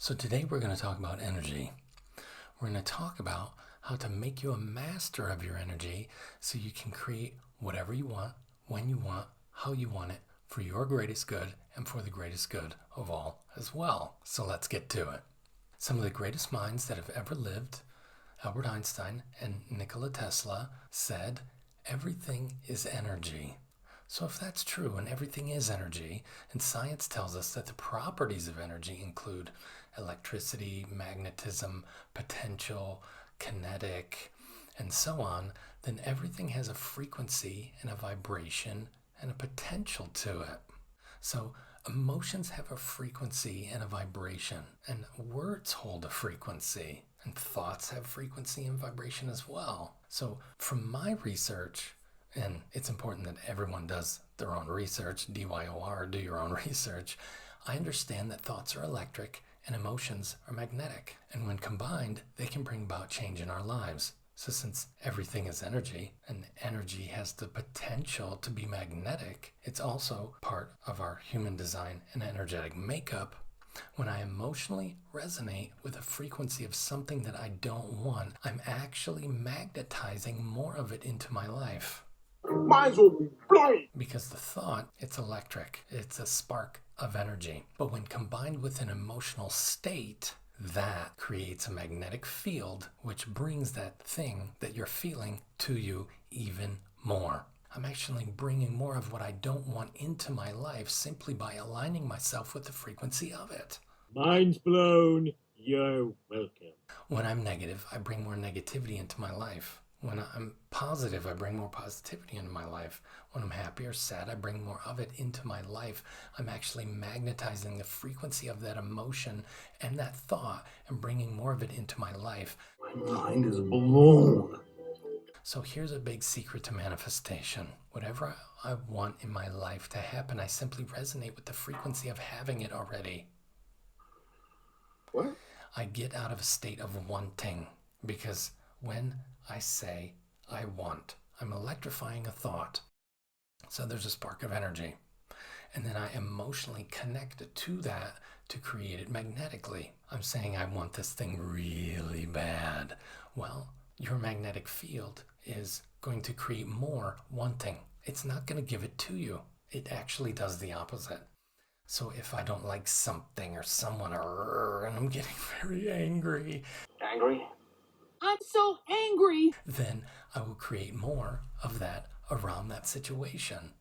So today we're going to talk about energy. We're going to talk about how to make you a master of your energy so you can create whatever you want, when you want, how you want it, for your greatest good and for the greatest good of all as well. So let's get to it. Some of the greatest minds that have ever lived, Albert Einstein and Nikola Tesla, said everything is energy. So if that's true and everything is energy, and science tells us that the properties of energy include electricity, magnetism, potential, kinetic, and so on, then everything has a frequency and a vibration and a potential to it. So emotions have a frequency and a vibration, and words hold a frequency, and thoughts have frequency and vibration as well. So from my research, and it's important that everyone does their own research, DYOR, do your own research, I understand that thoughts are electric and emotions are magnetic. And when combined, they can bring about change in our lives. So since everything is energy, and energy has the potential to be magnetic, it's also part of our human design and energetic makeup. When I emotionally resonate with a frequency of something that I don't want, I'm actually magnetizing more of it into my life. Might as well be blind. Because the thought, it's electric. It's a spark of energy. But when combined with an emotional state, that creates a magnetic field, which brings that thing that you're feeling to you even more. I'm actually bringing more of what I don't want into my life simply by aligning myself with the frequency of it. Mind's blown. You're welcome. When I'm negative, I bring more negativity into my life. When I'm positive, I bring more positivity into my life. When I'm happy or sad, I bring more of it into my life. I'm actually magnetizing the frequency of that emotion and that thought and bringing more of it into my life. My mind is blown. So here's a big secret to manifestation. Whatever I want in my life to happen, I simply resonate with the frequency of having it already. What? I get out of a state of wanting, because when I say I want, I'm electrifying a thought. So there's a spark of energy. And then I emotionally connect to that to create it magnetically. I'm saying I want this thing really bad. Well, your magnetic field is going to create more wanting. It's not going to give it to you. It actually does the opposite. So if I don't like something or someone, and I'm getting very angry. Angry? I'm so angry. Then I will create more of that around that situation,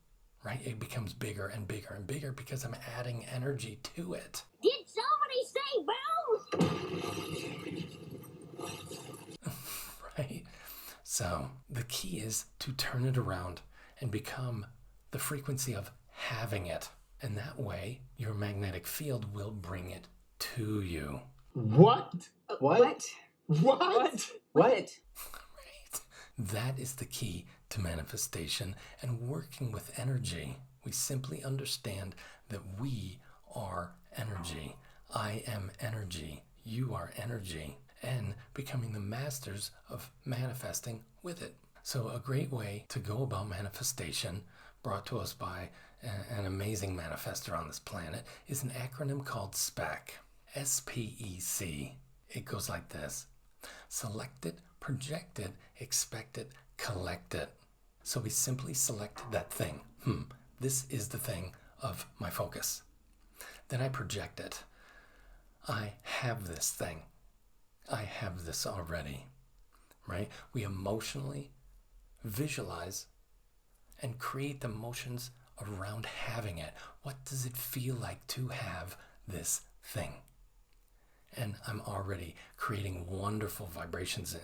right? It becomes bigger and bigger and bigger because I'm adding energy to it. Did somebody say bells? Right? So the key is to turn it around and become the frequency of having it. And that way, your magnetic field will bring it to you. What? What? What? What? Right? That is the key to manifestation and working with energy. We simply understand that we are energy. I am energy. You are energy. And becoming the masters of manifesting with it. So a great way to go about manifestation, brought to us by an amazing manifestor on this planet, is an acronym called SPEC. SPEC. It goes like this: selected, projected, expected, collected. So we simply select that thing. This is the thing of my focus. Then I project it. I have this thing. I have this already, right? We emotionally visualize and create the emotions around having it. What does it feel like to have this thing? And I'm already creating wonderful vibrations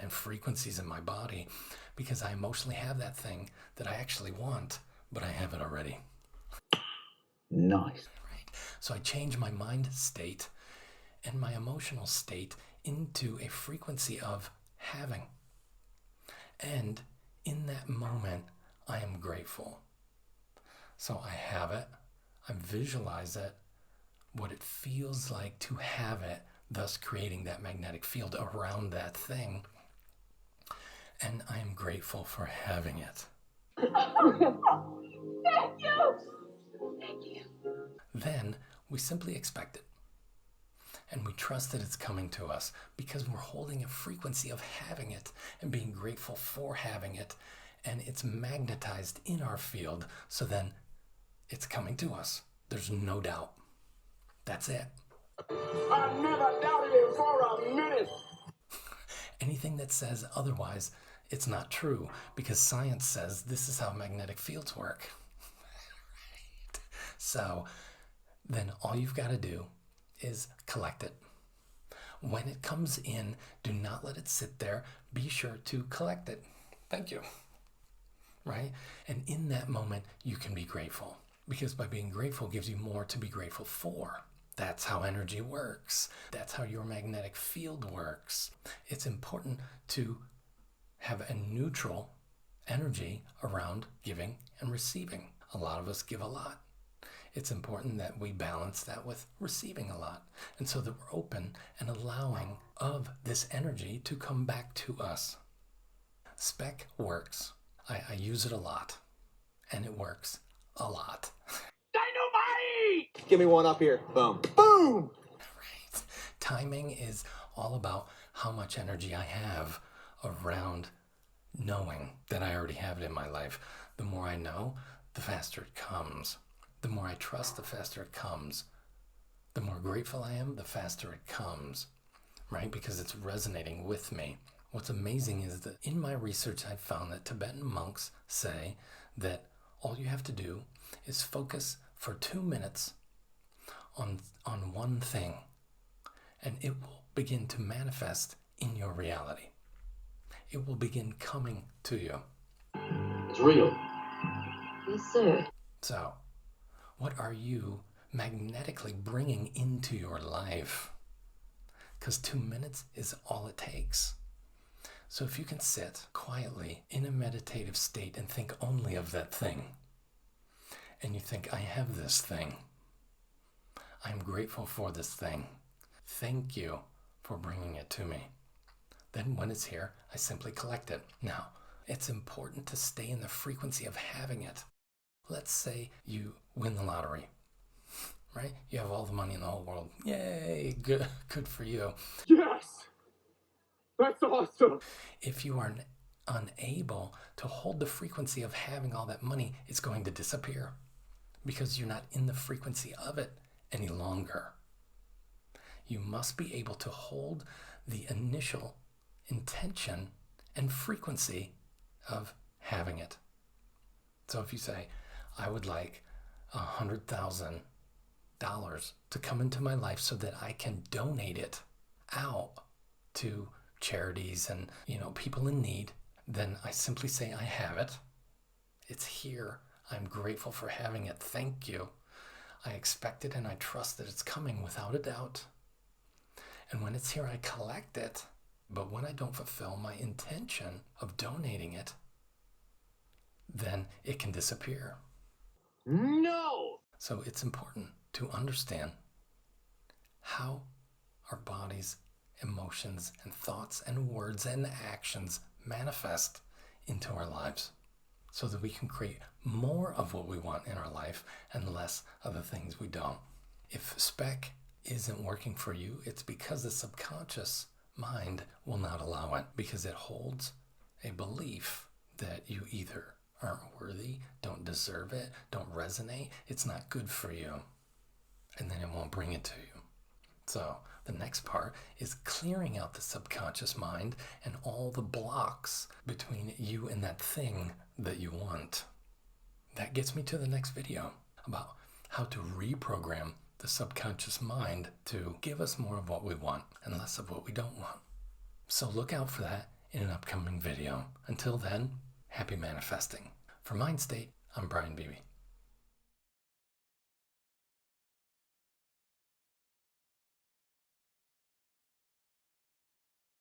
and frequencies in my body because I emotionally have that thing that I actually want, but I have it already. Nice. Right? So I change my mind state and my emotional state into a frequency of having. And in that moment, I am grateful. So I have it, I visualize it, what it feels like to have it, thus creating that magnetic field around that thing. And I am grateful for having it. Thank you. Thank you. Then we simply expect it. And we trust that it's coming to us because we're holding a frequency of having it and being grateful for having it. And it's magnetized in our field. So then it's coming to us. There's no doubt. That's it. I never doubted it for a minute. Anything that says otherwise, it's not true because science says this is how magnetic fields work. Right? So then all you've got to do is collect it. When it comes in, do not let it sit there. Be sure to collect it. Thank you. Right? And in that moment, you can be grateful because by being grateful gives you more to be grateful for. That's how energy works. That's how your magnetic field works. It's important to have a neutral energy around giving and receiving. A lot of us give a lot. It's important that we balance that with receiving a lot. And so that we're open and allowing of this energy to come back to us. SPEC works. I use it a lot. And it works a lot. Dynamite! Give me one up here. Boom. Boom! Right. Timing is all about how much energy I have around knowing that I already have it in my life. The more I know, the faster it comes. The more I trust, the faster it comes. The more grateful I am, the faster it comes, right? Because it's resonating with me. What's amazing is that in my research, I've found that Tibetan monks say that all you have to do is focus for 2 minutes on one thing, and it will begin to manifest in your reality. It will begin coming to you. It's real. Yes, sir. So, what are you magnetically bringing into your life? Because 2 minutes is all it takes. So if you can sit quietly in a meditative state and think only of that thing, and you think, I have this thing. I'm grateful for this thing. Thank you for bringing it to me. Then when it's here, I simply collect it. Now, it's important to stay in the frequency of having it. Let's say you win the lottery, right? You have all the money in the whole world. Yay, good for you. Yes! That's awesome! If you are unable to hold the frequency of having all that money, it's going to disappear because you're not in the frequency of it any longer. You must be able to hold the initial intention and frequency of having it. So if you say, I would like $100,000 to come into my life so that I can donate it out to charities and, people in need, then I simply say, I have it. It's here. I'm grateful for having it. Thank you. I expect it and I trust that it's coming without a doubt. And when it's here, I collect it. But when I don't fulfill my intention of donating it, then it can disappear. No! So it's important to understand how our bodies, emotions, and thoughts, and words, and actions manifest into our lives so that we can create more of what we want in our life and less of the things we don't. If SPEC isn't working for you, it's because the subconscious mind will not allow it because it holds a belief that you either aren't worthy, don't deserve it, don't resonate, it's not good for you, and then it won't bring it to you. So the next part is clearing out the subconscious mind and all the blocks between you and that thing that you want. That gets me to the next video about how to reprogram the subconscious mind to give us more of what we want and less of what we don't want. So look out for that in an upcoming video. Until then, happy manifesting. For Mindstate, I'm Brian Beebe.